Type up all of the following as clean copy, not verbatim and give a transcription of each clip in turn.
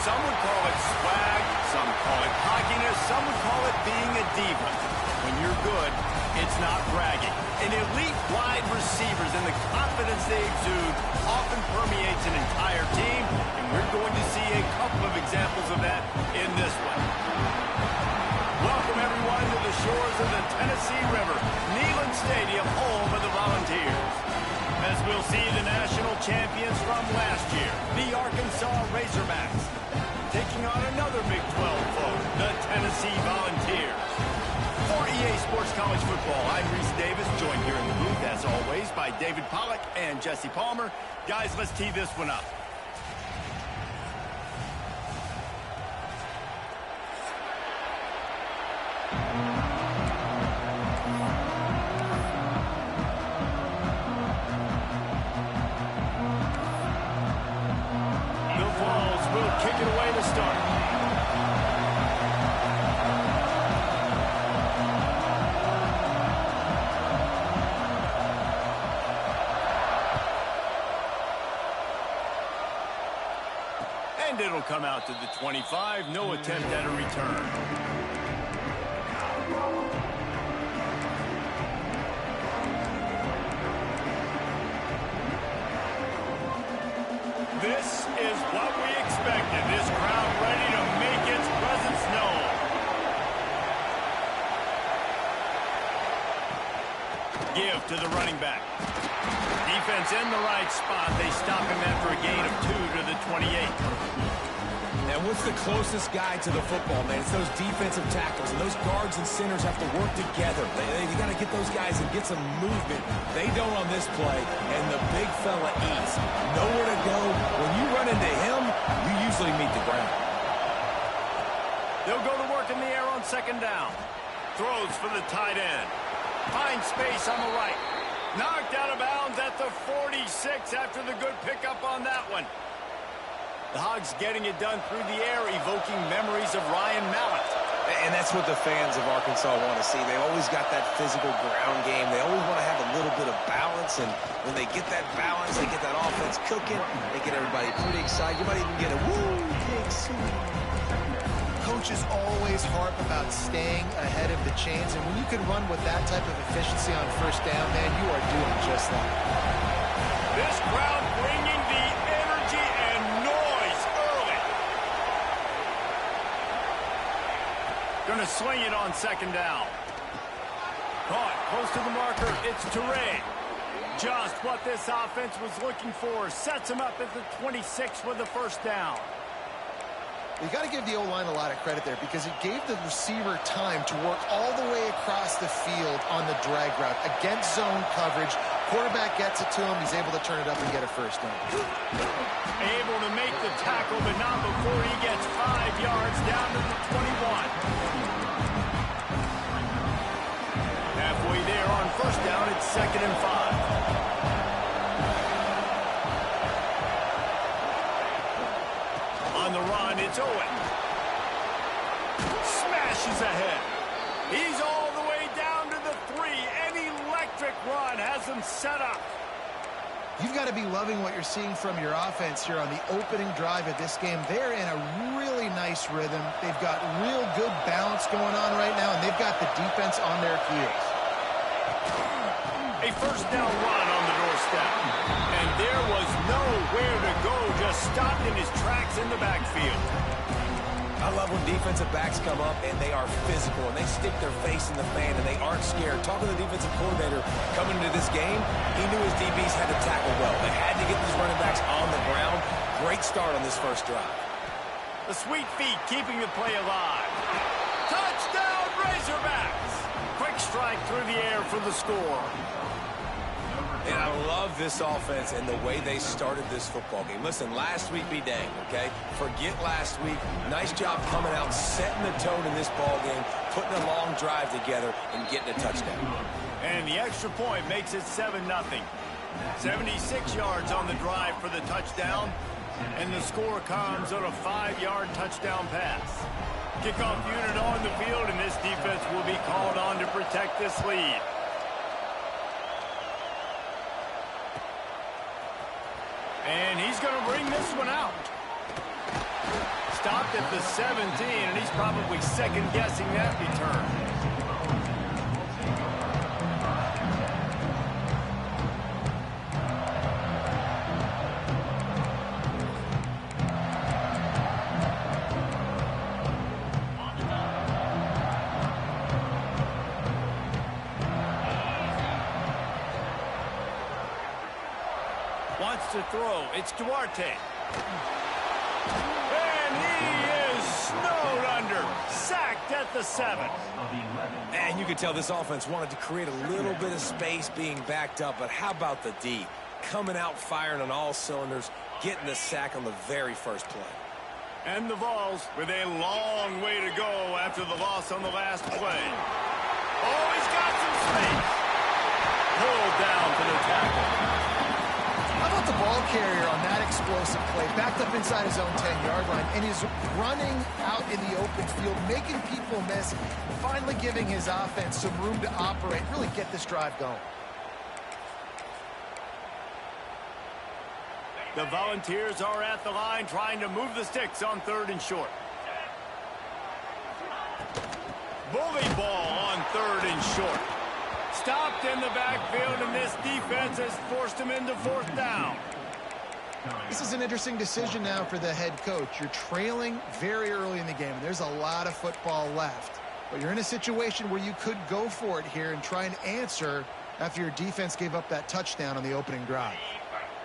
Some would call it swag, some call it cockiness, some would call it being a diva. When you're good, it's not bragging. An elite wide receivers and the confidence they exude often permeates an entire team, and we're going to see a couple of examples of that in this one. Welcome, everyone, to the shores of the Tennessee River, Neyland Stadium, home of the Volunteers. As we'll see the national champions from last year, the Arkansas Razorbacks, taking on another Big 12 foe, the Tennessee Volunteers. For EA Sports College Football, I'm Reese Davis, joined here in the booth, as always, by David Pollack and Jesse Palmer. Guys, let's tee this one up. The Vols will kick it away to start. And it'll come out to the 25. No attempt at a return. This is what we expected. This crowd ready to make its presence known. Give to the running back. Defense in the right spot. They stop him after a gain of 2 to the 28. And what's the closest guy to the football, man? It's those defensive tackles, and those guards and centers have to work together. You got to get those guys and get some movement. They don't on this play, and the big fella eats. Nowhere to go. When you run into him, you usually meet the ground. They'll go to work in the air on second down. Throws for the tight end. Finds space on the right. Knocked out of bounds at the 46 after the good pickup on that one. The Hogs getting it done through the air, evoking memories of Ryan Mallett. And that's what the fans of Arkansas want to see. They always got that physical ground game. They always want to have a little bit of balance, and when they get that balance, they get that offense cooking, they get everybody pretty excited. You might even get a woo, big swing. Coaches always harp about staying ahead of the chains, and when you can run with that type of efficiency on first down, man, you are doing just that. This crowd bringing the energy and noise early. Gonna swing it on second down. Caught close to the marker. It's Teray. Just what this offense was looking for. Sets him up at the 26 with the first down. You got to give the O-line a lot of credit there because it gave the receiver time to work all the way across the field on the drag route against zone coverage. Quarterback gets it to him. He's able to turn it up and get a first down. Able to make the tackle, but not before he gets 5 yards down to the 21. Halfway there on first down, it's 2nd and 5. On the run, it's Owen. Smashes ahead. He's all the way down to the 3. An electric run has him set up. You've got to be loving what you're seeing from your offense here on the opening drive of this game. They're in a really nice rhythm. They've got real good balance going on right now, and they've got the defense on their heels. A first down run on the doorstep. And there was nowhere to go, just stopped in his tracks in the backfield. I love when defensive backs come up and they are physical and they stick their face in the fan and they aren't scared. Talking to the defensive coordinator coming into this game, he knew his DBs had to tackle well. They had to get these running backs on the ground. Great start on this first drive. The sweet feet keeping the play alive. Touchdown, Razorbacks! Quick strike through the air for the score. And I love this offense and the way they started this football game. Listen, last week be dang, okay? Forget last week. Nice job coming out, setting the tone in this ball game, putting a long drive together, and getting a touchdown. And the extra point makes it 7-0. 76 yards on the drive for the touchdown. And the score comes on a 5-yard touchdown pass. Kickoff unit on the field, and this defense will be called on to protect this lead. And he's going to bring this one out. stopped at the 17, and he's probably second-guessing that return. Wants to throw. It's Duarte. And he is snowed under. Sacked at the 7. And you can tell this offense wanted to create a little bit of space being backed up, but how about the D? Coming out firing on all cylinders, getting the sack on the very first play. And the Vols with a long way to go after the loss on the last play. Oh, he's got some space. Pulled down for the tackle. How about the ball carrier on that explosive play? Backed up inside his own 10-yard line, and he's running out in the open field, making people miss, finally giving his offense some room to operate, really get this drive going. The Volunteers are at the line trying to move the sticks on 3rd and short. Bully ball on 3rd and short. Stopped in the backfield, and this defense has forced him into 4th down. This is an interesting decision now for the head coach. You're trailing very early in the game, and there's a lot of football left. But you're in a situation where you could go for it here and try and answer after your defense gave up that touchdown on the opening drive.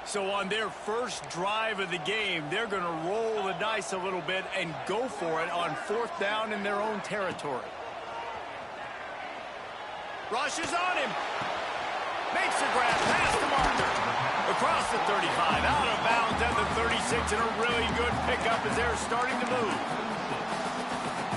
So on their first drive of the game, they're going to roll the dice a little bit and go for it on 4th down in their own territory. Rushes on him. Makes the grab past the marker. Across the 35, out of bounds at the 36, and a really good pickup as they're starting to move.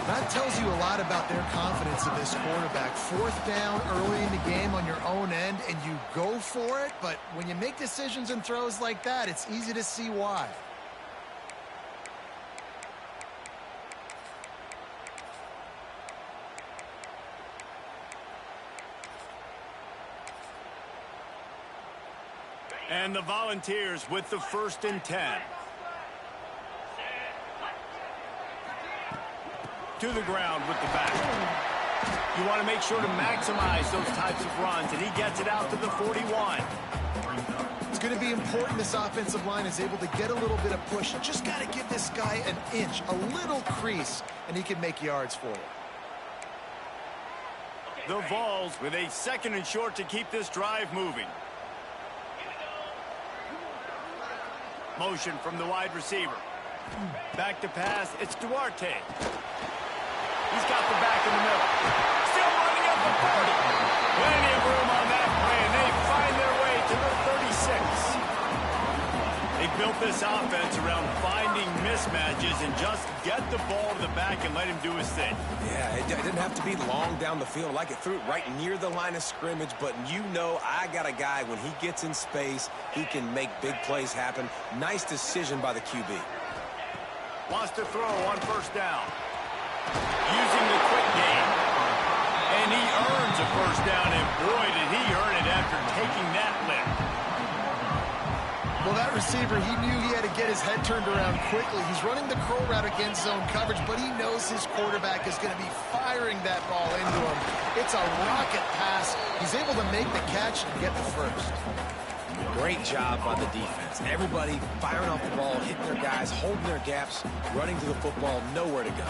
That tells you a lot about their confidence in this quarterback. 4th down early in the game on your own end, and you go for it, but when you make decisions and throws like that, it's easy to see why. And the Volunteers with the 1st and 10. To the ground with the back. You want to make sure to maximize those types of runs, and he gets it out to the 41. It's going to be important this offensive line is able to get a little bit of push. You just got to give this guy an inch, a little crease, and he can make yards for you. The Vols with a 2nd and short to keep this drive moving. Motion from the wide receiver. Back to pass. It's Duarte. He's got the back in the middle. Still running up the 40. Plenty of room on that play, and they find their way to the 36. They built this offense around finding mismatches and just get the ball to the back and let him do his thing. Yeah, it didn't have to be long down the field. Like it threw it right near the line of scrimmage, but you know I got a guy, when he gets in space, he can make big plays happen. Nice decision by the QB. Wants to throw on 1st down. Using the quick game. And he earns a 1st down, and boy, did he earn it after taking that lift. Well, that receiver, he knew he had to get his head turned around quickly. He's running the curl route against zone coverage, but he knows his quarterback is going to be firing that ball into him. It's a rocket pass. He's able to make the catch and get the 1st. Great job by the defense. Everybody firing off the ball, hitting their guys, holding their gaps, running to the football, nowhere to go.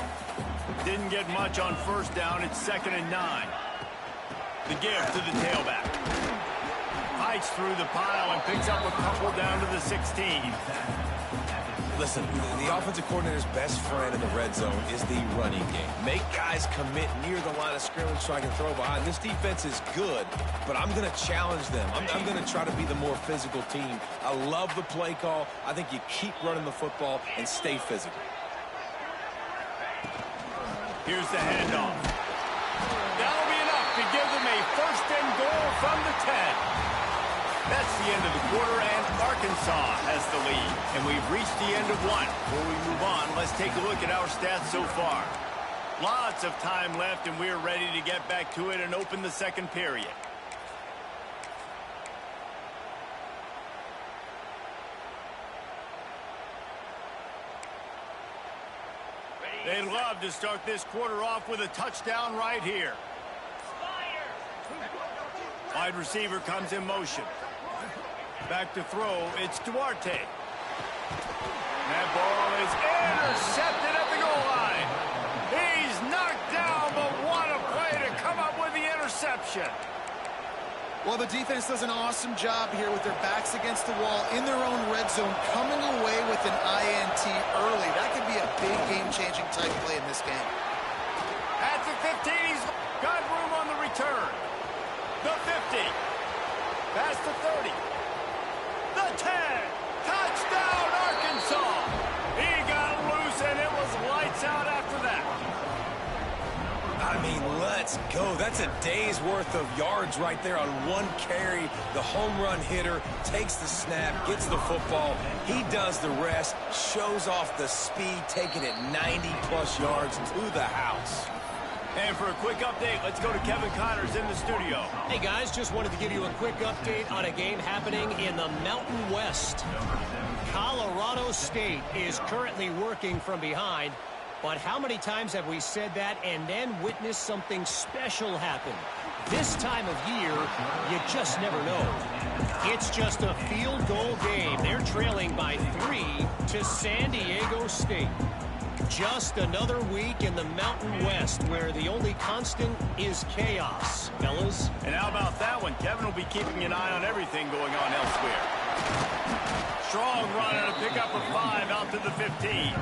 Didn't get much on 1st down. It's 2nd and 9. The give to the tailback. Fights through the pile and picks up a couple down to the 16. Listen, the offensive coordinator's best friend in the red zone is the running game. Make guys commit near the line of scrimmage so I can throw behind. This defense is good, but I'm going to challenge them. I'm going to try to be the more physical team. I love the play call. I think you keep running the football and stay physical. Here's the handoff. That'll be enough to give them a 1st and goal from the 10. That's the end of the quarter, and Arkansas has the lead. And we've reached the end of one. Before we move on, let's take a look at our stats so far. Lots of time left, and we're ready to get back to it and open the 2nd period. They'd love to start this quarter off with a touchdown right here. Wide receiver comes in motion. Back to throw, it's Duarte. That ball is intercepted at the goal line. He's knocked down, but what a play to come up with the interception. Well, the defense does an awesome job here with their backs against the wall in their own red zone, coming away with an INT early. That could be a big game-changing type play in this game. At the 15, he's got room on the return. The 50. Past the 30. The 10. Touchdown, Arkansas. He got loose, and it was lights out after that. I mean, let's go. That's a day's worth of yards right there on one carry. The home run hitter takes the snap, gets the football. He does the rest, shows off the speed, taking it 90-plus yards to the house. And for a quick update, let's go to Kevin Connors in the studio. Hey, guys, just wanted to give you a quick update on a game happening in the Mountain West. Colorado State is currently working from behind, but how many times have we said that and then witnessed something special happen? This time of year, you just never know. It's just a field goal game. They're trailing by 3 to San Diego State. Just another week in the Mountain West where the only constant is chaos, fellas. And how about that one? Kevin will be keeping an eye on everything going on elsewhere. Strong run and a pickup of 5 out to the 15.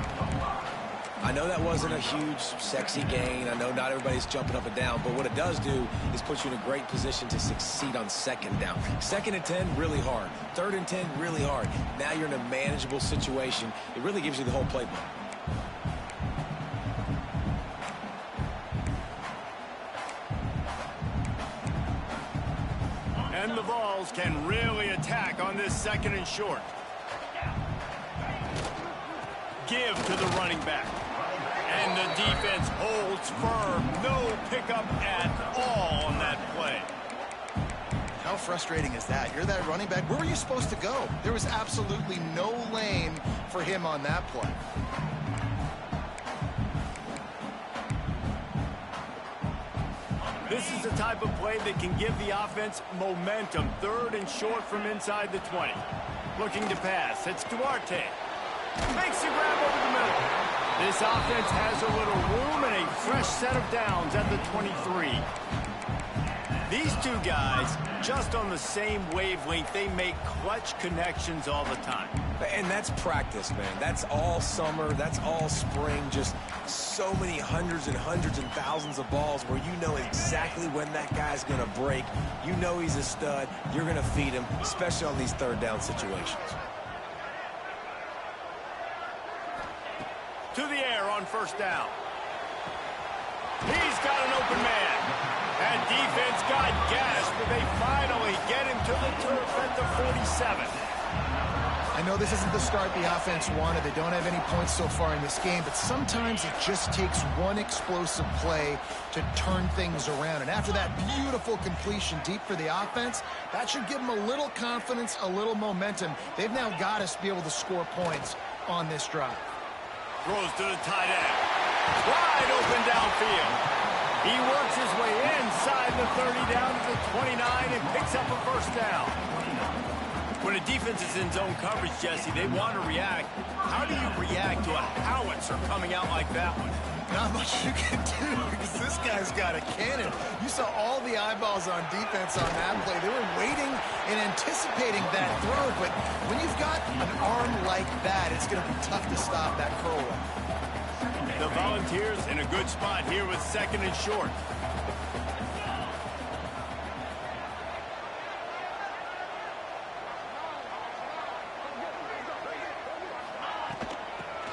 I know that wasn't a huge, sexy gain. I know not everybody's jumping up and down, but what it does do is put you in a great position to succeed on second down. 2nd and 10, really hard. 3rd and 10, really hard. Now you're in a manageable situation. It really gives you the whole playbook. And the Vols can really attack on this 2nd and short. Give to the running back. And the defense holds firm. No pickup at all on that play. How frustrating is that? You're that running back. Where were you supposed to go? There was absolutely no lane for him on that play. This is the type of play that can give the offense momentum. 3rd and short from inside the 20. Looking to pass. It's Duarte. Makes the grab over the middle. This offense has a little room and a fresh set of downs at the 23. These two guys, just on the same wavelength, they make clutch connections all the time. And that's practice, man. That's all summer. That's all spring. Just so many hundreds and thousands of balls where you know exactly when that guy's going to break. You know he's a stud. You're going to feed him, especially on these 3rd down situations. To the air on 1st down. He's got an open man. And defense got gashed, but they finally get him to the turf at the 47. I know this isn't the start the offense wanted. They don't have any points so far in this game, but sometimes it just takes one explosive play to turn things around. And after that beautiful completion deep for the offense, that should give them a little confidence, a little momentum. They've now got to be able to score points on this drive. Throws to the tight end. Wide open downfield. He works his way inside the 30 down to the 29 and picks up a 1st down. When a defense is in zone coverage, Jesse, they want to react. How do you react to a howitzer coming out like that one? Not much you can do because this guy's got a cannon. You saw all the eyeballs on defense on that play. They were waiting and anticipating that throw, but when you've got an arm like that, it's going to be tough to stop that curl run. The Volunteers in a good spot here with 2nd and short.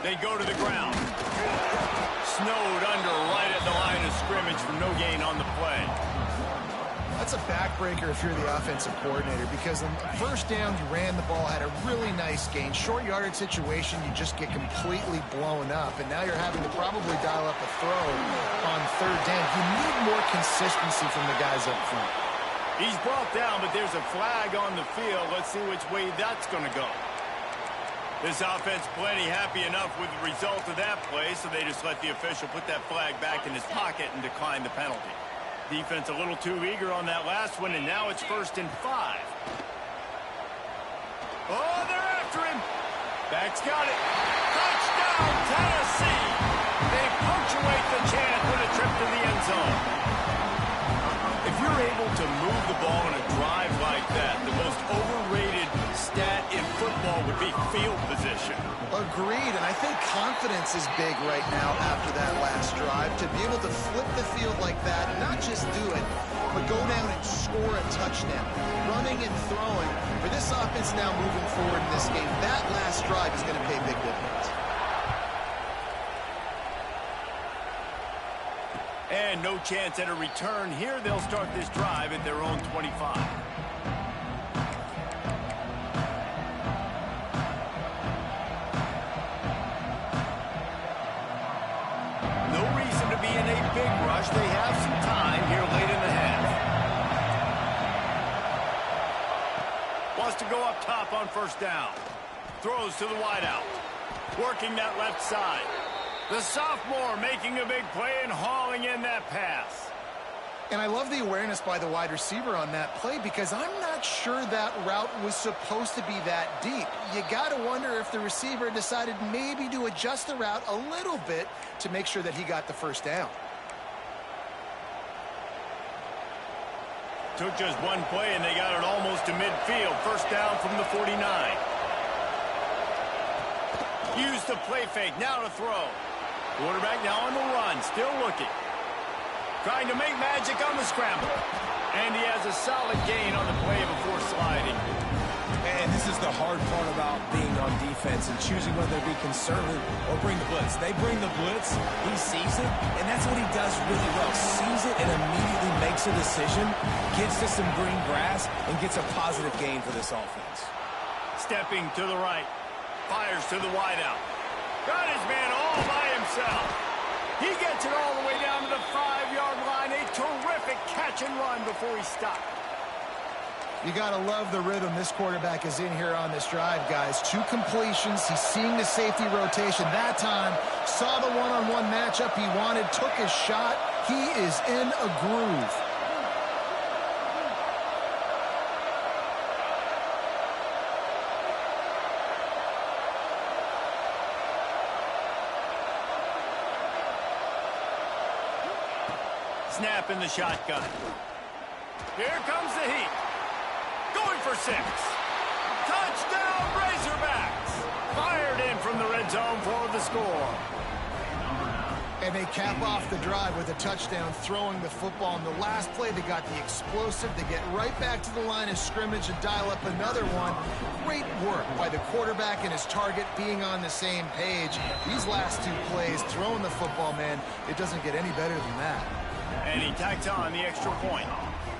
They go to the ground. Snowed under right at the line of scrimmage for no gain on the play. That's a backbreaker if you're the offensive coordinator because on the 1st down, you ran the ball, had a really nice gain. Short yardage situation, you just get completely blown up. And now you're having to probably dial up a throw on 3rd down. You need more consistency from the guys up front. He's brought down, but there's a flag on the field. Let's see which way that's going to go. This offense plenty happy enough with the result of that play, so they just let the official put that flag back in his pocket and decline the penalty. Defense a little too eager on that last one, and now it's 1st and 5. Oh, they're after him. Back's got it. Touchdown, Tennessee. They punctuate the chant with a trip to the end zone. If you're able to move the ball in a drive like that, the most overrated stat in football would be field position. Agreed, and I think confidence is big right now after that last drive. To be able to flip the field like that, and not just do it, but go down and score a touchdown. Running and throwing. For this offense now moving forward in this game, that last drive is going to pay big dividends. And no chance at a return here. They'll start this drive at their own 25. No reason to be in a big rush. They have some time here late in the half. Wants to go up top on 1st down. Throws to the wideout. Working that left side. The sophomore making a big play and hauling in that pass. And I love the awareness by the wide receiver on that play, because I'm not sure that route was supposed to be that deep. You got to wonder if the receiver decided maybe to adjust the route a little bit to make sure that he got the 1st down. Took just one play and they got it almost to midfield. 1st down from the 49. Use the play fake. Now to throw. Quarterback now on the run. Still looking. Trying to make magic on the scramble. And he has a solid gain on the play before sliding. And this is the hard part about being on defense and choosing whether to be conservative or bring the blitz. They bring the blitz, he sees it, and that's what he does really well. Sees it and immediately makes a decision, gets to some green grass, and gets a positive gain for this offense. Stepping to the right. Fires to the wideout. Got his man all by himself. He gets it all the way down to the 5-yard line. A terrific catch and run before he stopped. You got to love the rhythm this quarterback is in here on this drive, guys. 2 completions. He's seeing the safety rotation that time. Saw the one-on-one matchup he wanted. Took his shot. He is in a groove. Snap in the shotgun. Here comes the heat. Going for 6. Touchdown, Razorbacks. Fired in from the red zone for the score. And they cap off the drive with a touchdown, throwing the football. In the last play, they got the explosive. They get right back to the line of scrimmage and dial up another one. Great work by the quarterback and his target being on the same page. These last 2 plays, throwing the football, man, it doesn't get any better than that. And he tacks on the extra point.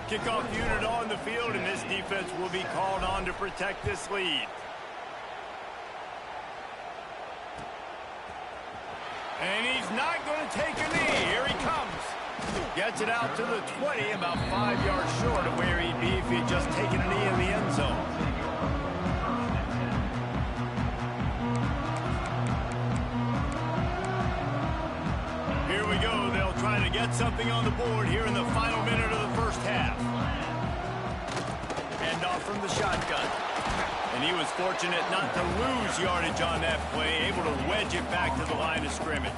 Kickoff unit on the field, and this defense will be called on to protect this lead. And he's not going to take a knee. Here he comes. Gets it out to the 20, about 5 yards short of where he'd be if he'd just taken a knee in the end zone. Here we go. They'll try to get something on the board here in the final minute of the first half. Hand off from the shotgun. And he was fortunate not to lose yardage on that play, able to wedge it back to the line of scrimmage.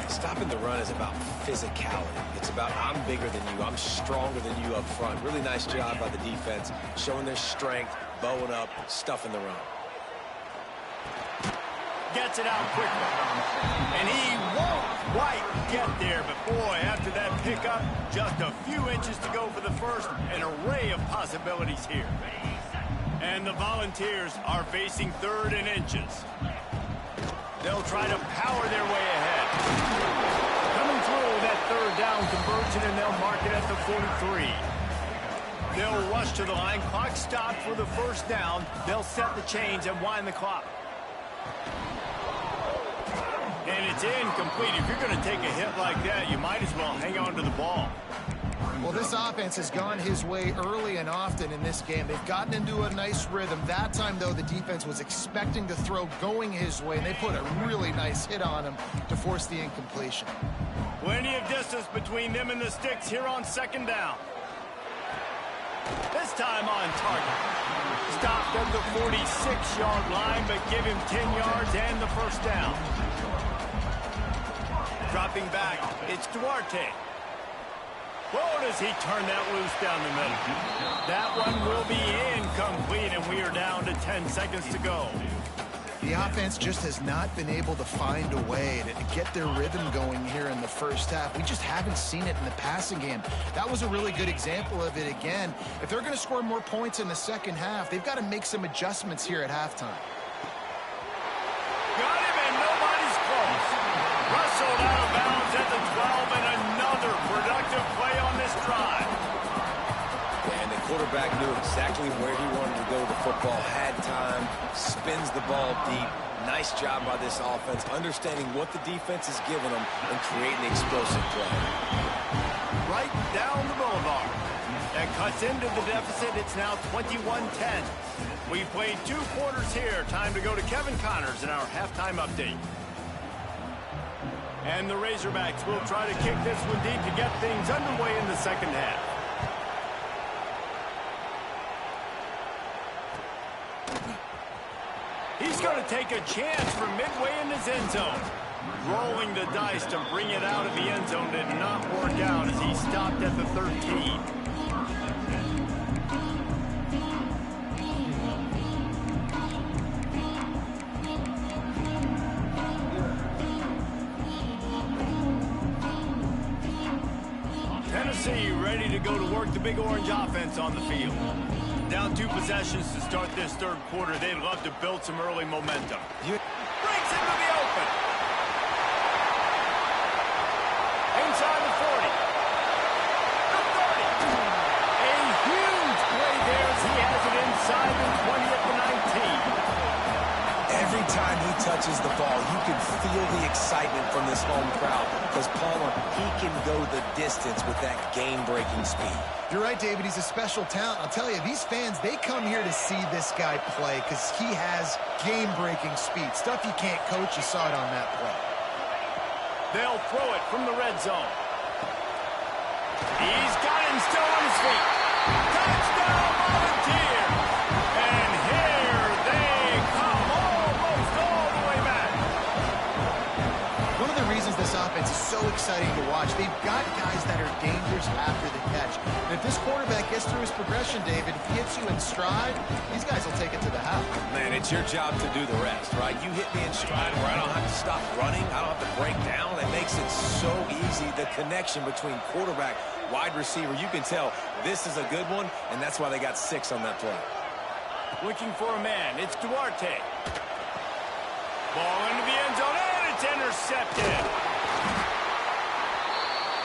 Stopping the run is about physicality. It's about I'm bigger than you, I'm stronger than you up front. Really nice job by the defense, showing their strength, bowing up, stuffing the run. Gets it out quickly. And he won't quite get there, but boy, after that pickup, just a few inches to go for the first. An array of possibilities here. And the Volunteers are facing 3rd and inches. They'll try to power their way ahead. Coming through that 3rd down conversion, and they'll mark it at the 43. They'll rush to the line. Clock stopped for the 1st down. They'll set the chains and wind the clock. And it's incomplete. If you're going to take a hit like that, you might as well hang on to the ball. Well, this offense has gone his way early and often in this game. They've gotten into a nice rhythm. That time, though, the defense was expecting the throw going his way, and they put a really nice hit on him to force the incompletion. Plenty of distance between them and the sticks here on second down. This time on target. Stopped at the 46-yard line, but give him 10 yards and the first down. Dropping back, it's Duarte. Whoa, does he turn that loose down the middle? That one will be incomplete, and we are down to 10 seconds to go. The offense just has not been able to find a way to get their rhythm going here in the first half. We just haven't seen it in the passing game. That was a really good example of it again. If they're going to score more points in the second half, they've got to make some adjustments here at halftime. Got him, and nobody's close. Rustled out of bounds at the 12, and another productive play on this drive. And the quarterback knew exactly where he wanted to go with the football, had time, spins the ball deep. Nice job by this offense, understanding what the defense is giving them and creating the explosive play. Right down the boulevard. That cuts into the deficit. It's now 21-10. We've played 2 quarters here. Time to go to Kevin Connors in our halftime update. And the Razorbacks will try to kick this one deep to get things underway in the second half. He's going to take a chance from midway in his end zone. Rolling the dice to bring it out of the end zone did not work out as he stopped at the 13. Tennessee ready to go to work the Big Orange offense on the field. Down 2 possessions to start this third quarter. They'd love to build some early momentum. Brings him to the open. Inside the 40. The 30. A huge play there as he has it inside the 20 at the 19. Every time he touches the ball, you can feel the excitement from this home crowd because, Palmer, he can go the distance with that game-breaking speed. You're right, David. He's a special talent. I'll tell you, these fans, they come here to see this guy play because he has game-breaking speed. Stuff you can't coach. You saw it on that play. They'll throw it from the red zone. He's got him still on his feet. Touchdown, Volunteers! And here they come, almost all the way back. One of the reasons this offense is so exciting to watch, they've got guys that are dangerous after the catch. And if this quarterback gets through his progression, David, hits you in stride, these guys will take it to the house. Man, it's your job to do the rest, right? You hit me in stride where I don't have to stop running. I don't have to break down. It makes it so easy. The connection between quarterback, wide receiver, you can tell this is a good one, and that's why they got 6 on that play. Looking for a man. It's Duarte. Ball into the end zone, and it's intercepted.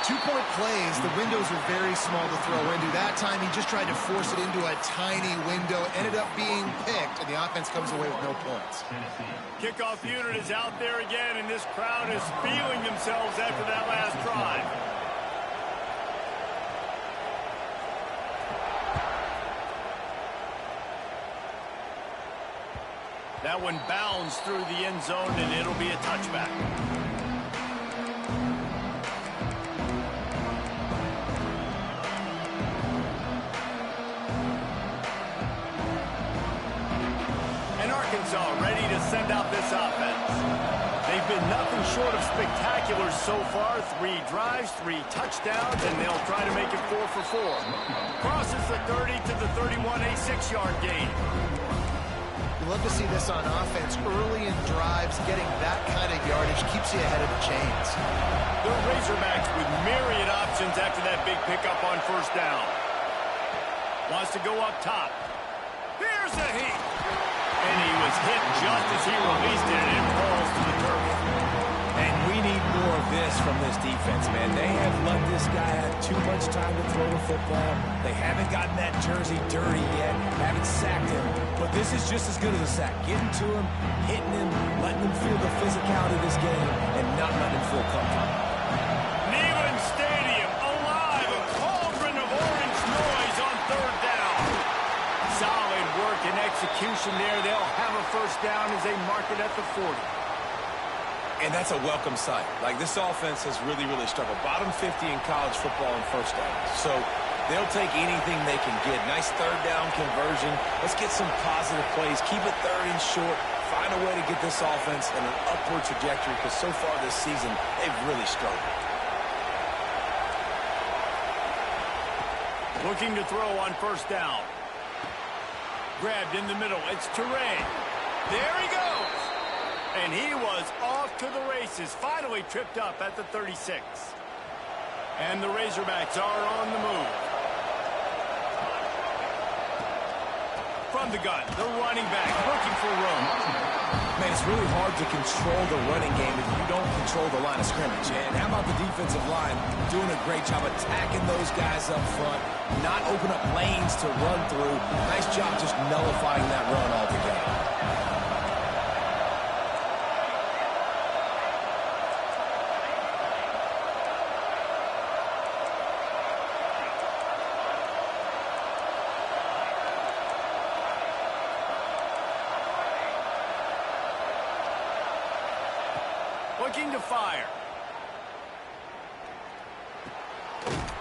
2-point plays, the windows are very small to throw into. That time, he just tried to force it into a tiny window, ended up being picked, and the offense comes away with no points. Kickoff unit is out there again, and this crowd is feeling themselves after that last drive. That one bounds through the end zone, and it'll be a touchback. And Arkansas ready to send out this offense. They've been nothing short of spectacular so far. 3 drives, 3 touchdowns, and they'll try to make it 4 for 4. Crosses the 30 to the 31, a 6-yard gain. You love to see this on offense. Early in drives, getting that kind of yardage keeps you ahead of the chains. The Razorbacks with myriad options after that big pickup on first down. Wants to go up top. Here's a heat. And he was hit just as he released it, and it falls to the turf. And we need more of this from this defense, man. They have let this guy have too much time to throw the football. They haven't gotten that jersey dirty yet, haven't sacked him. But this is just as good as a sack. Getting to him, hitting him, letting him feel the physicality of this game, and not letting him feel comfortable. Neyland Stadium alive, a cauldron execution there. They'll have a first down as they mark it at the 40. And that's a welcome sight. Like, this offense has really, really struggled. Bottom 50 in college football in first downs. So they'll take anything they can get. Nice third down conversion. Let's get some positive plays. Keep it third and short. Find a way to get this offense in an upward trajectory, because so far this season, they've really struggled. Looking to throw on first down. Grabbed in the middle. It's Terrain. There he goes. And he was off to the races. Finally tripped up at the 36. And the Razorbacks are on the move. From the gun, the running back looking for room. Man, it's really hard to control the running game if you don't control the line of scrimmage. And how about the defensive line doing a great job attacking those guys up front, not open up lanes to run through. Nice job just nullifying that run altogether. Looking to fire.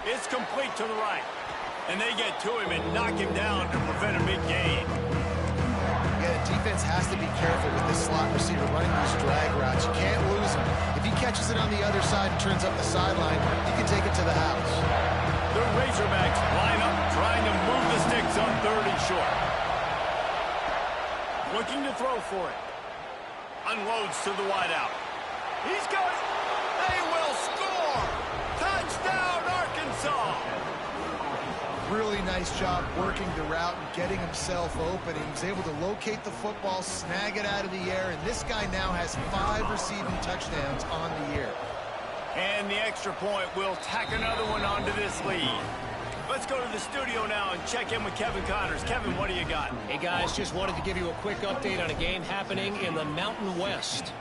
It's complete to the right. And they get to him and knock him down to prevent a big gain. Yeah, the defense has to be careful with this slot receiver running these drag routes. You can't lose him. If he catches it on the other side and turns up the sideline, you can take it to the house. The Razorbacks line up, trying to move the sticks on third and short. Looking to throw for it. Unloads to the wideout. He's got it. They will score. Touchdown, Arkansas. Really nice job working the route and getting himself open. He was able to locate the football, snag it out of the air, and this guy now has 5 receiving touchdowns on the year. And the extra point will tack another one onto this lead. Let's go to the studio now and check in with Kevin Connors. Kevin, what do you got? Hey, guys, just wanted to give you a quick update on a game happening in the Mountain West.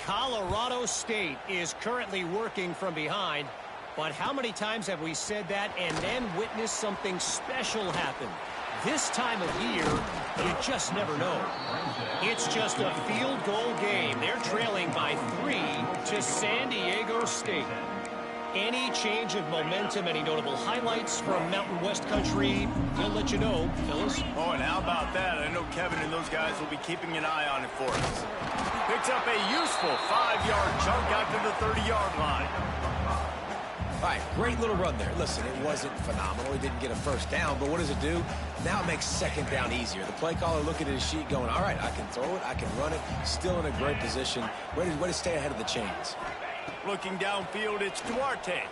Colorado State is currently working from behind, but how many times have we said that and then witnessed something special happen? This time of year, you just never know. It's just a field goal game. They're trailing by 3 to San Diego State. Any change of momentum, any notable highlights from Mountain West country, we'll let you know, fellas. Oh, and how about that? I know Kevin and those guys will be keeping an eye on it for us. Picks up a useful 5-yard chunk out to the 30-yard line. All right, great little run there. Listen, it wasn't phenomenal. He didn't get a first down, but what does it do? Now it makes second down easier. The play caller looking at his sheet going, all right, I can throw it, I can run it, still in a great position. Way to stay ahead of the chains. Looking downfield, it's Duarte.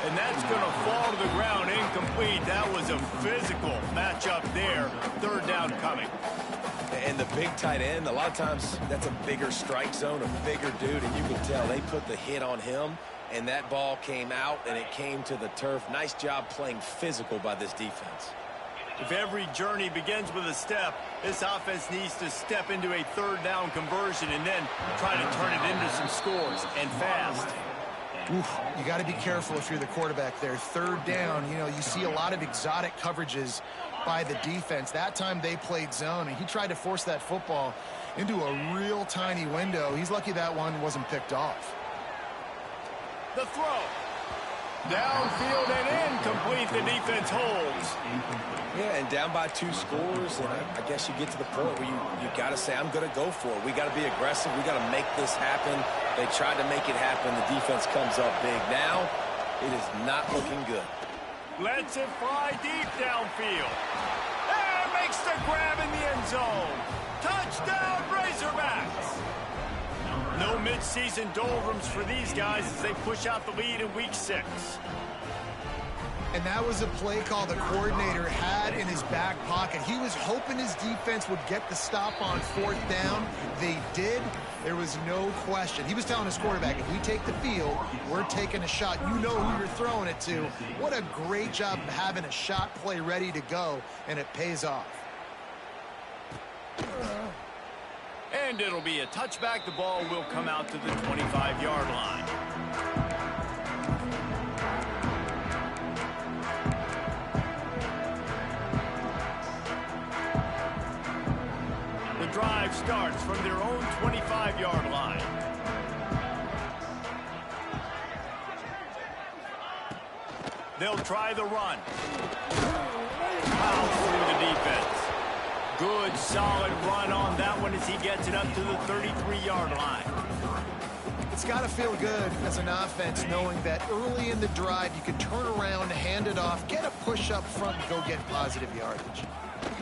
And that's going to fall to the ground incomplete. That was a physical matchup there. Third down coming. And the big tight end, a lot of times that's a bigger strike zone, a bigger dude, and you can tell they put the hit on him, and that ball came out, and it came to the turf. Nice job playing physical by this defense. If every journey begins with a step, this offense needs to step into a third down conversion and then try to turn it into some scores, and fast. Oof, you got to be careful if you're the quarterback there. Third down, you know, you see a lot of exotic coverages by the defense. That time they played zone, and he tried to force that football into a real tiny window. He's lucky that one wasn't picked off. The throw. Downfield and incomplete. The defense holds. Yeah, and down by 2 scores, and I guess you get to the point where you got to say, I'm going to go for it. We got to be aggressive. We got to make this happen. They tried to make it happen. The defense comes up big. Now, it is not looking good. Lets it fly deep downfield. And makes the grab in the end zone. Touchdown, Razorbacks. No mid-season doldrums for these guys as they push out the lead in week 6. And that was a play call the coordinator had in his back pocket. He was hoping his defense would get the stop on 4th down. They did. There was no question. He was telling his quarterback, if we take the field, we're taking a shot. You know who you're throwing it to. What a great job of having a shot play ready to go, and it pays off. And it'll be a touchback. The ball will come out to the 25-yard line. own 25-yard line. They'll try the run. Foul through the defense. Good, solid run on that one as he gets it up to the 33-yard line. It's got to feel good as an offense knowing that early in the drive you can turn around, hand it off, get a push up front, and go get positive yardage.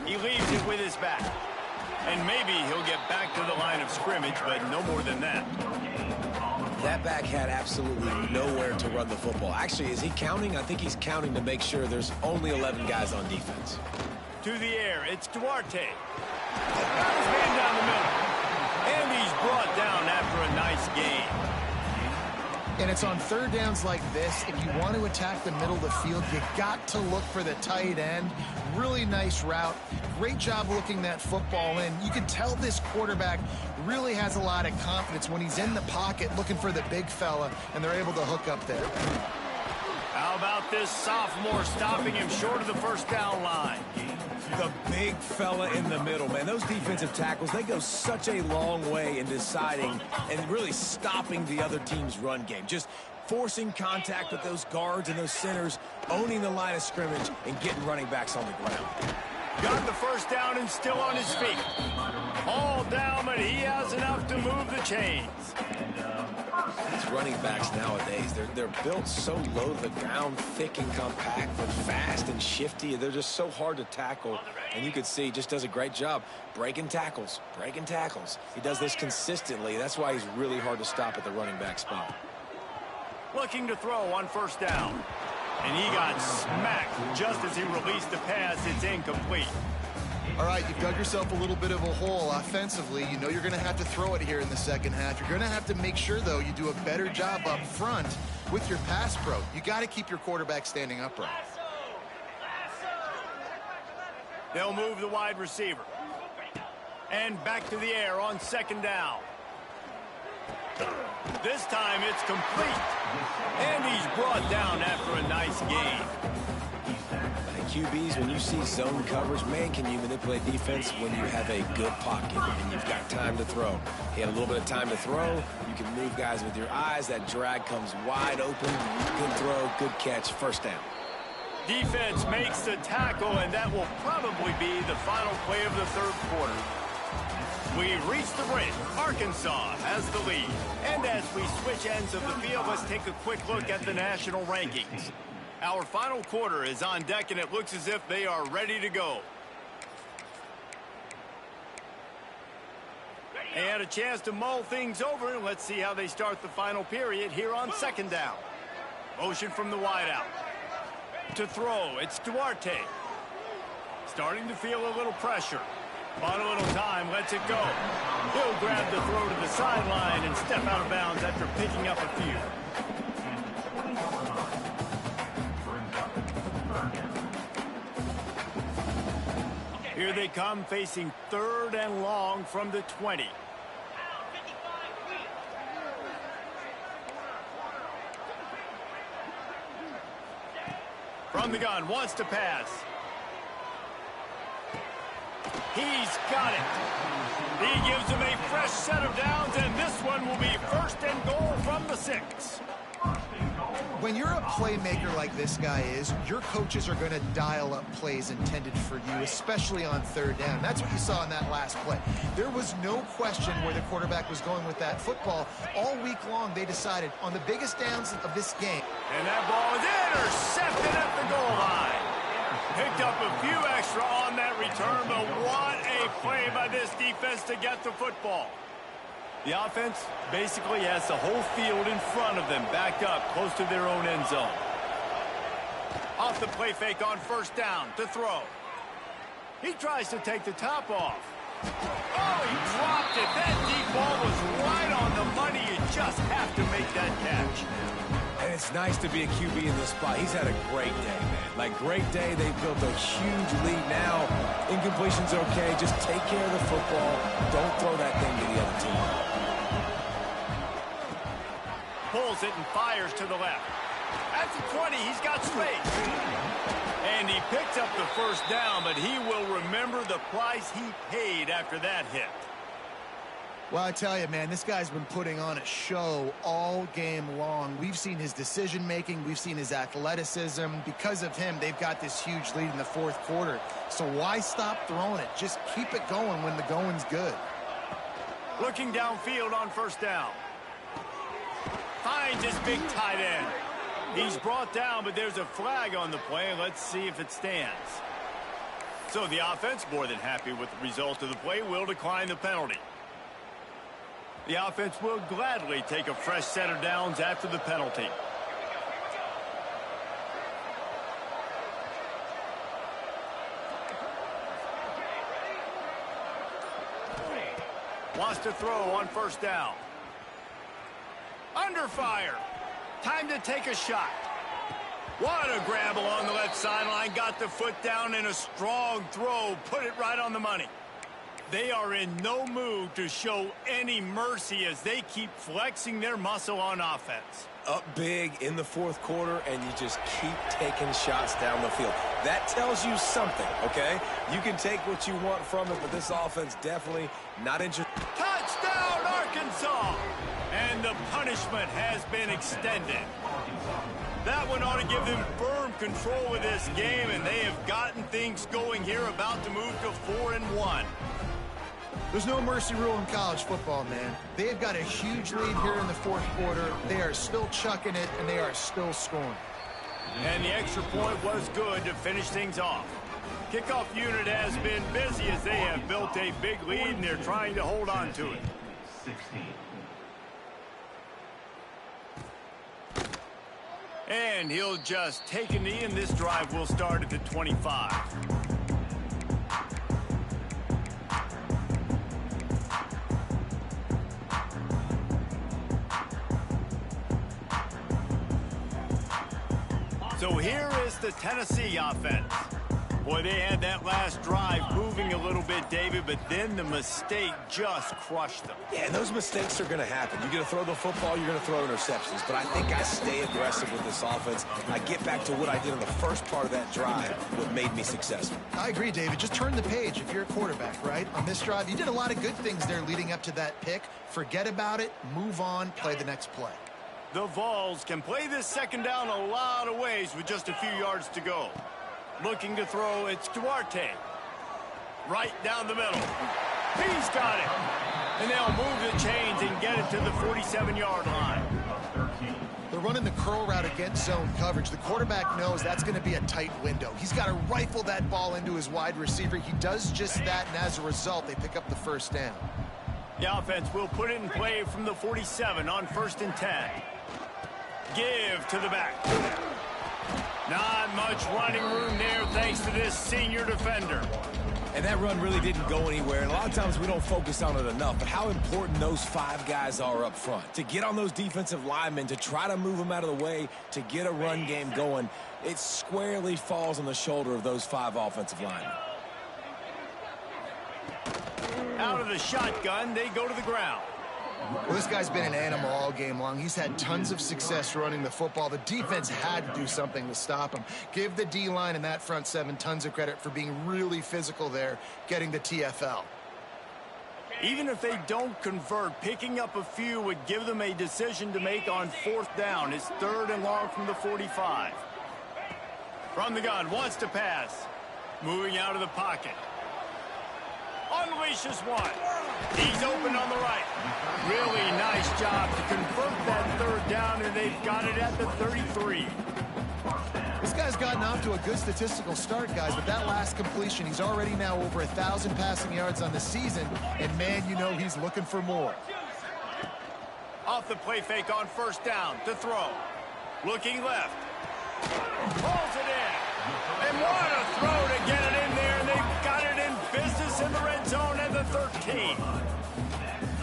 He leaves it with his back. And maybe he'll get back to the line of scrimmage, but no more than that. That back had absolutely nowhere to run the football. Actually, is he counting? I think he's counting to make sure there's only 11 guys on defense. To the air, it's Duarte. Got his man down the middle. And he's brought down after a nice gain. And it's on third downs like this, if you want to attack the middle of the field, you got to look for the tight end. Really nice route. Great job looking that football in. You can tell this quarterback really has a lot of confidence when he's in the pocket looking for the big fella, and they're able to hook up there. How about this sophomore stopping him short of the first down line? The big fella in the middle, man. Those defensive tackles, they go such a long way in deciding and really stopping the other team's run game. Just forcing contact with those guards and those centers, owning the line of scrimmage, and getting running backs on the ground. Got the first down and still on his feet. All down, but he has enough to move the chains. These running backs nowadays, they're built so low to the ground, thick and compact, but fast and shifty. They're just so hard to tackle. And you could see he just does a great job breaking tackles, breaking tackles. He does this consistently. That's why he's really hard to stop at the running back spot. Looking to throw on first down. And he got smacked just as he released the pass. It's incomplete. All right, you've dug yourself a little bit of a hole offensively. You know you're going to have to throw it here in the second half. You're going to have to make sure, though, you do a better job up front with your pass pro. You got to keep your quarterback standing upright. They'll move the wide receiver. And back to the air on second down. This time it's complete. And he's brought down after a nice gain. QBs, when you see zone coverage, man, can you manipulate defense when you have a good pocket and you've got time to throw. He had a little bit of time to throw. You can move guys with your eyes. That drag comes wide open. Good throw, good catch, first down. Defense makes the tackle, and that will probably be the final play of the third quarter. We've reached the break. Arkansas has the lead. And as we switch ends of the field, let's take a quick look at the national rankings. Our final quarter is on deck, and it looks as if they are ready to go. They had a chance to mull things over, and let's see how they start the final period here on second down. Motion from the wideout. To throw, it's Duarte. Starting to feel a little pressure. On a little time, lets it go. He'll grab the throw to the sideline and step out of bounds after picking up a few. Here they come, facing third and long from the 20. From the gun, wants to pass. He's got it. He gives him a fresh set of downs, and this one will be first and goal from the 6. When you're a playmaker like this guy is, your coaches are going to dial up plays intended for you, especially on third down. That's what you saw in that last play. There was no question where the quarterback was going with that football. All week long, they decided on the biggest downs of this game. And that ball is intercepted at the goal line. Picked up a few extra on that return, but what a play by this defense to get the football. The offense basically has the whole field in front of them, backed up close to their own end zone. Off the play fake on first down to throw. He tries to take the top off. Oh, he dropped it. That deep ball was right on the money. You just have to make that catch. And it's nice to be a QB in this spot. He's had a great day, man. Like, great day. They've built a huge lead now. Incompletion's okay. Just take care of the football. Don't throw that thing to the other team. Pulls it and fires to the left. At the 20, he's got space. And he picks up the first down, but he will remember the price he paid after that hit. Well, I tell you, man, this guy's been putting on a show all game long. We've seen his decision-making. We've seen his athleticism. Because of him, they've got this huge lead in the fourth quarter. So why stop throwing it? Just keep it going when the going's good. Looking downfield on first down. Finds his big tight end. He's brought down, but there's a flag on the play. Let's see if it stands. So the offense, more than happy with the result of the play, will decline the penalty. The offense will gladly take a fresh set of downs after the penalty. Wants to throw on first down. Under fire. Time to take a shot. What a grab along the left sideline. Got the foot down in a strong throw. Put it right on the money. They are in no mood to show any mercy as they keep flexing their muscle on offense. Up big in the fourth quarter, and you just keep taking shots down the field. That tells you something, okay? You can take what you want from it, but this offense definitely not interested. Touchdown, Arkansas! And the punishment has been extended. That one ought to give them firm control of this game, and they have gotten things going here, about to move to 4-1. There's no mercy rule in college football, man. They have got a huge lead here in the fourth quarter. They are still chucking it, and they are still scoring. And the extra point was good to finish things off. Kickoff unit has been busy as they have built a big lead, and they're trying to hold on to it. 16. And he'll just take a knee, and this drive will start at the 25. So here is the Tennessee offense. Boy, they had that last drive moving a little bit, David, but then the mistake just crushed them. Yeah, and those mistakes are going to happen. You're going to throw the football, you're going to throw interceptions. But I think I stay aggressive with this offense. I get back to what I did in the first part of that drive, what made me successful. I agree, David. Just turn the page if you're a quarterback, right? On this drive, you did a lot of good things there leading up to that pick. Forget about it, move on, play the next play. The Vols can play this second down a lot of ways with just a few yards to go. Looking to throw, it's Duarte. Right down the middle. He's got it. And they'll move the chains and get it to the 47-yard line. They're running the curl route against zone coverage. The quarterback knows that's going to be a tight window. He's got to rifle that ball into his wide receiver. He does just that, and as a result, they pick up the first down. The offense will put it in play from the 47 on 1st and 10. Give to the back. Not much running room there thanks to this senior defender. And that run really didn't go anywhere. And a lot of times we don't focus on it enough. But how important those 5 guys are up front. To get on those defensive linemen, to try to move them out of the way, to get a run game going, it squarely falls on the shoulder of those 5 offensive linemen. Out of the shotgun, they go to the ground. Well, this guy's been an animal all game long. He's had tons of success running the football. The defense had to do something to stop him. Give the D-line and that front 7 tons of credit for being really physical there, getting the TFL. Even if they don't convert, picking up a few would give them a decision to make on 4th down. It's 3rd and long from the 45. From the gun, wants to pass. Moving out of the pocket. Unleashes one. He's open on the right. Really nice job to convert that 3rd down, and they've got it at the 33. This guy's gotten off to a good statistical start, guys, but that last completion, he's already now over 1,000 passing yards on the season, and man, you know he's looking for more. Off the play fake on 1st down to throw. Looking left. Pulls it in. And what a throw to get it in there, and they've got it in business in the red zone at the 13.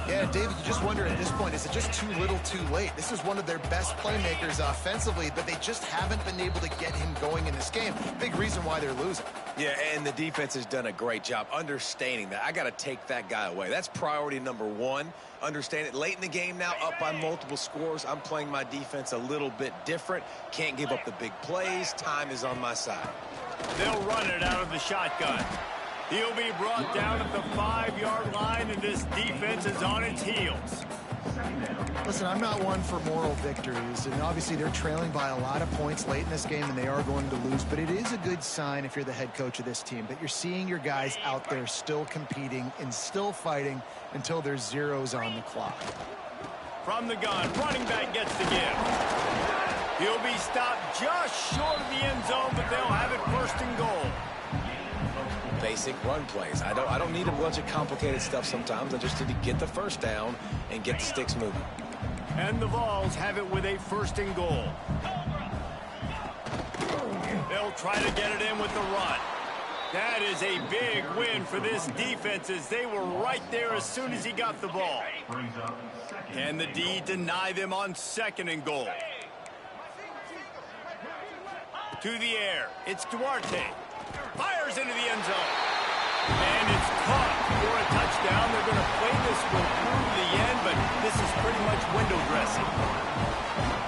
Yeah, David, you just wonder at this point, is it just too little too late? This is one of their best playmakers offensively, but they just haven't been able to get him going in this game. Big reason why they're losing. Yeah, and the defense has done a great job understanding that. I got to take that guy away. That's priority number 1. Understand it. Late in the game now, up by multiple scores. I'm playing my defense a little bit different. Can't give up the big plays. Time is on my side. They'll run it out of the shotgun. He'll be brought down at the 5-yard line, and this defense is on its heels. Listen, I'm not one for moral victories, and obviously they're trailing by a lot of points late in this game, and they are going to lose, but it is a good sign if you're the head coach of this team that you're seeing your guys out there still competing and still fighting until there's zeros on the clock. From the gun, running back gets the give. He'll be stopped just short of the end zone, but they'll have it first and goal. Basic run plays. I don't need a bunch of complicated stuff sometimes. I just need to get the first down and get the sticks moving. And the Vols have it with a first and goal. They'll try to get it in with the run. That is a big win for this defense as they were right there as soon as he got the ball. Can the D deny them on second and goal? To the air, it's Duarte. Fires into the end zone. And it's caught for a touchdown. They're going to play this one through the end, but this is pretty much window dressing.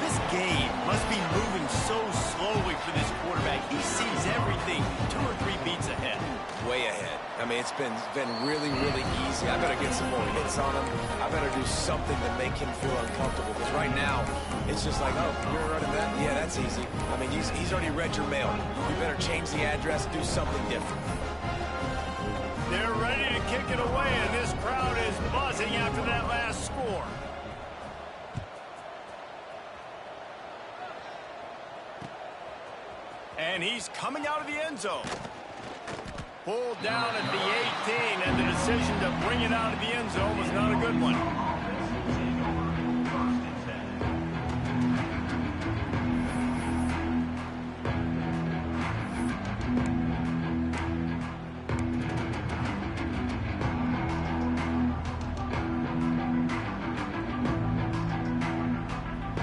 This game must be moving so slowly for this quarterback. He sees everything 2 or 3 beats ahead. Way ahead. I mean, it's been really, really easy. I better get some more hits on him. I better do something to make him feel uncomfortable. Because right now, it's just like, oh, you're running that? Yeah, that's easy. I mean, he's already read your mail. You better change the address, do something different. They're ready to kick it away, and this crowd is buzzing after that last score. And he's coming out of the end zone. Pulled down at the 18, and the decision to bring it out of the end zone was not a good one.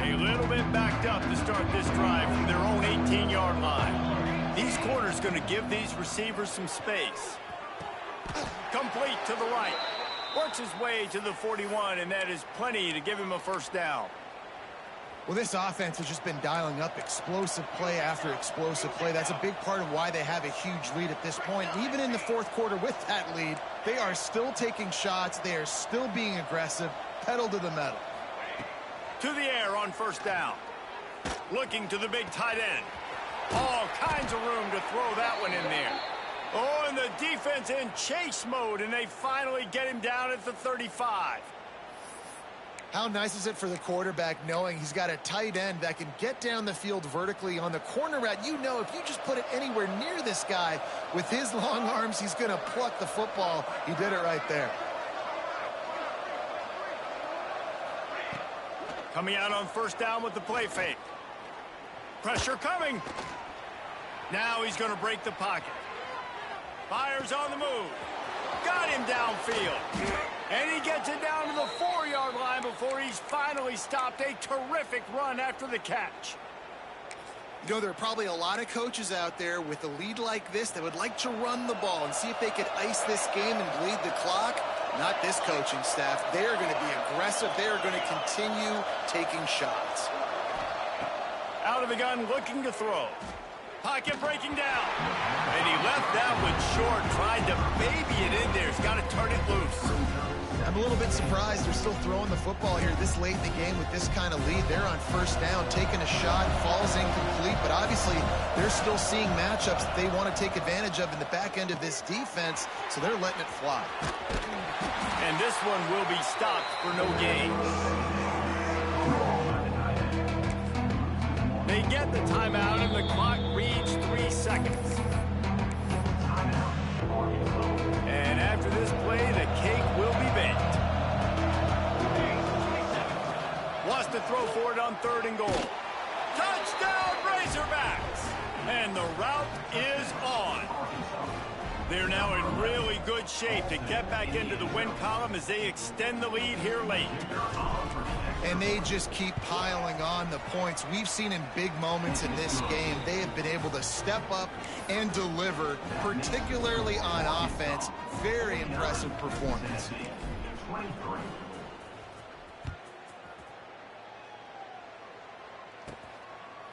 A little bit backed up to start this drive from their own 18-yard line. These corners going to give these receivers some space. Complete to the right. Works his way to the 41, and that is plenty to give him a first down. Well, this offense has just been dialing up explosive play after explosive play. That's a big part of why they have a huge lead at this point. Even in the fourth quarter with that lead, they are still taking shots. They are still being aggressive. Pedal to the metal. To the air on first down. Looking to the big tight end. All kinds of room to throw that one in there. Oh, and the defense in chase mode, and they finally get him down at the 35. How nice is it for the quarterback knowing he's got a tight end that can get down the field vertically on the corner route? You know, if you just put it anywhere near this guy with his long arms, he's going to pluck the football. He did it right there. Coming out on first down with the play fake. Pressure coming. Now he's going to break the pocket. Fires on the move. Got him downfield. And he gets it down to the 4-yard line before he's finally stopped. A terrific run after the catch. You know, there are probably a lot of coaches out there with a lead like this that would like to run the ball and see if they could ice this game and bleed the clock. Not this coaching staff. They are going to be aggressive. They are going to continue taking shots. Out of the gun, looking to throw. Pocket breaking down. And he left that one short, tried to baby it in there. He's got to turn it loose. I'm a little bit surprised they're still throwing the football here this late in the game with this kind of lead. They're on first down, taking a shot, falls incomplete, but obviously they're still seeing matchups that they want to take advantage of in the back end of this defense, so they're letting it fly. And this one will be stopped for no gain. They get the timeout, and the clock reads 3 seconds. And after this play, the cake will be baked. Wants to throw for it on third and goal. Touchdown, Razorbacks! And the route is on. They're now in really good shape to get back into the win column as they extend the lead here late. And they just keep piling on the points. We've seen in big moments in this game, they have been able to step up and deliver, particularly on offense. Very impressive performance.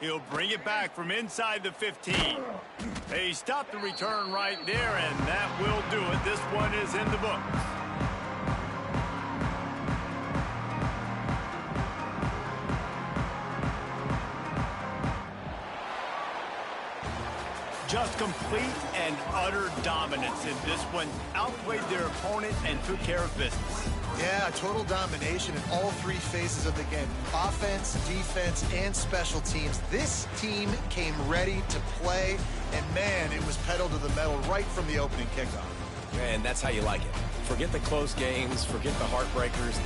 He'll bring it back from inside the 15. They stopped the return right there, and that will do it. This one is in the books. Just complete and utter dominance in this one. Outplayed their opponent and took care of business. Yeah, total domination in all three phases of the game. Offense, defense, and special teams. This team came ready to play, and man, it was pedal to the metal right from the opening kickoff. And that's how you like it. Forget the close games, forget the heartbreakers,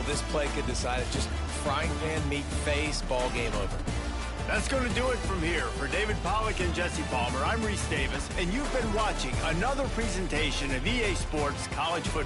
this play could decide it. Just frying pan meet face, ball game over. That's going to do it from here. For David Pollack and Jesse Palmer, I'm Reese Davis, and you've been watching another presentation of EA Sports College Football.